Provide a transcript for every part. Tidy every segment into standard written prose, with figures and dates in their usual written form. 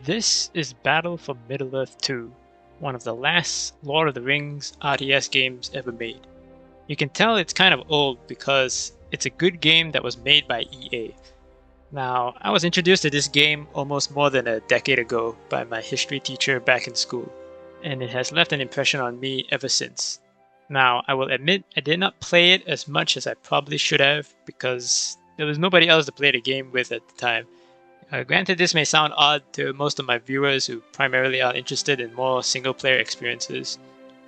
This is Battle for Middle-earth 2, one of the last Lord of the Rings RTS games ever made. You can tell it's kind of old because it's a good game that was made by EA. Now, I was introduced to this game almost more than a decade ago by my history teacher back in school, and it has left an impression on me ever since. Now, I will admit I did not play it as much as I probably should have because there was nobody else to play the game with at the time. Granted, this may sound odd to most of my viewers who primarily are interested in more single-player experiences,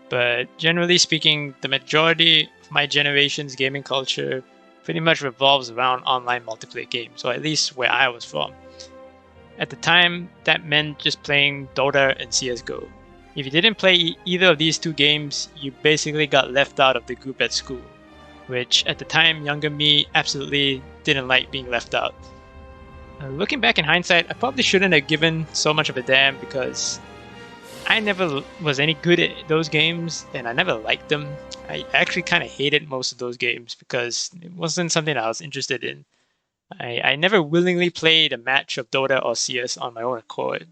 but generally speaking, the majority of my generation's gaming culture pretty much revolves around online multiplayer games, or at least where I was from. At the time, that meant just playing Dota and CSGO. If you didn't play either of these two games, you basically got left out of the group at school, which at the time, younger me absolutely didn't like being left out. Looking back in hindsight, I probably shouldn't have given so much of a damn because I never was any good at those games and I never liked them. I actually kind of hated most of those games because it wasn't something I was interested in. I never willingly played a match of Dota or CS on my own accord.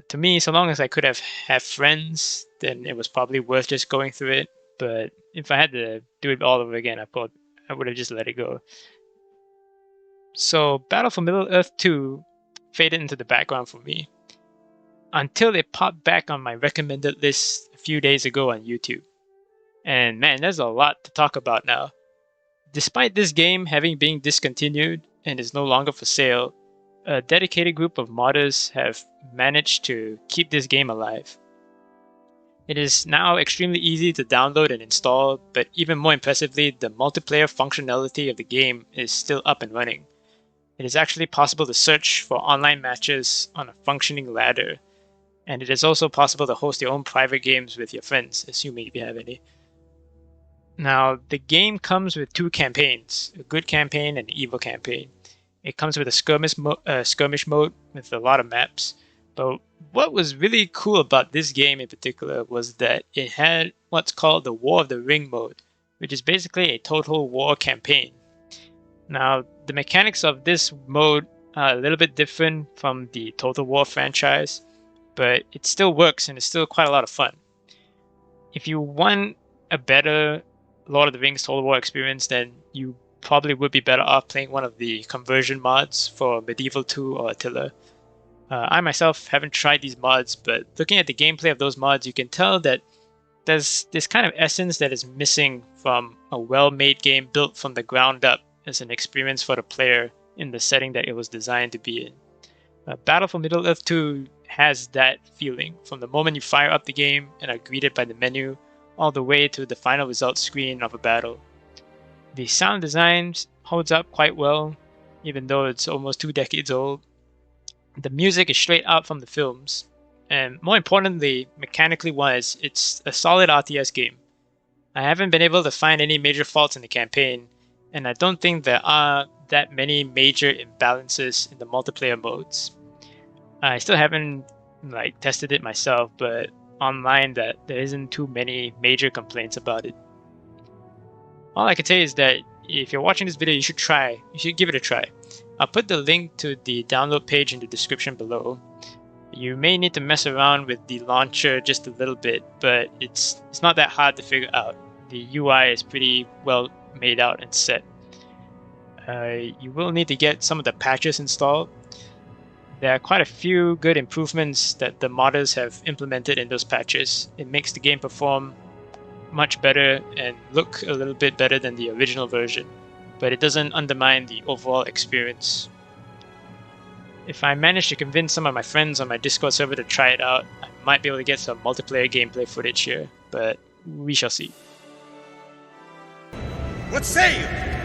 To me, so long as I could have friends, then it was probably worth just going through it. But if I had to do it all over again, I would have just let it go. So Battle for Middle-earth 2 faded into the background for me until it popped back on my recommended list a few days ago on YouTube. And man, there's a lot to talk about now. Despite this game having been discontinued and is no longer for sale, a dedicated group of modders have managed to keep this game alive. It is now extremely easy to download and install, but even more impressively, the multiplayer functionality of the game is still up and running. It is actually possible to search for online matches on a functioning ladder, and it is also possible to host your own private games with your friends, assuming you have any. Now, the game comes with two campaigns, a good campaign and an evil campaign. It comes with a skirmish mode with a lot of maps, but what was really cool about this game in particular was that it had what's called the War of the Ring mode, which is basically a total war campaign. Now, the mechanics of this mode are a little bit different from the Total War franchise, but it still works and it's still quite a lot of fun. If you want a better Lord of the Rings Total War experience, then you probably would be better off playing one of the conversion mods for Medieval 2 or Attila. I myself haven't tried these mods, but looking at the gameplay of those mods, you can tell that there's this kind of essence that is missing from a well-made game built from the ground up as an experience for the player in the setting that it was designed to be in. Battle for Middle-earth 2 has that feeling from the moment you fire up the game and are greeted by the menu all the way to the final results screen of a battle. The sound design holds up quite well, even though it's almost 2 decades old. The music is straight out from the films, and more importantly, mechanically wise, it's a solid RTS game. I haven't been able to find any major faults in the campaign, and I don't think there are that many major imbalances in the multiplayer modes. I still haven't tested it myself, but online that there isn't too many major complaints about it. All I can say is that if you're watching this video, you should give it a try. I'll put the link to the download page in the description below. You may need to mess around with the launcher just a little bit, but it's not that hard to figure out. The UI is pretty well made out and set. You will need to get some of the patches installed. There are quite a few good improvements that the modders have implemented in those patches. It makes the game perform much better and look a little bit better than the original version, but it doesn't undermine the overall experience. If I manage to convince some of my friends on my Discord server to try it out, I might be able to get some multiplayer gameplay footage here, but we shall see. What say you?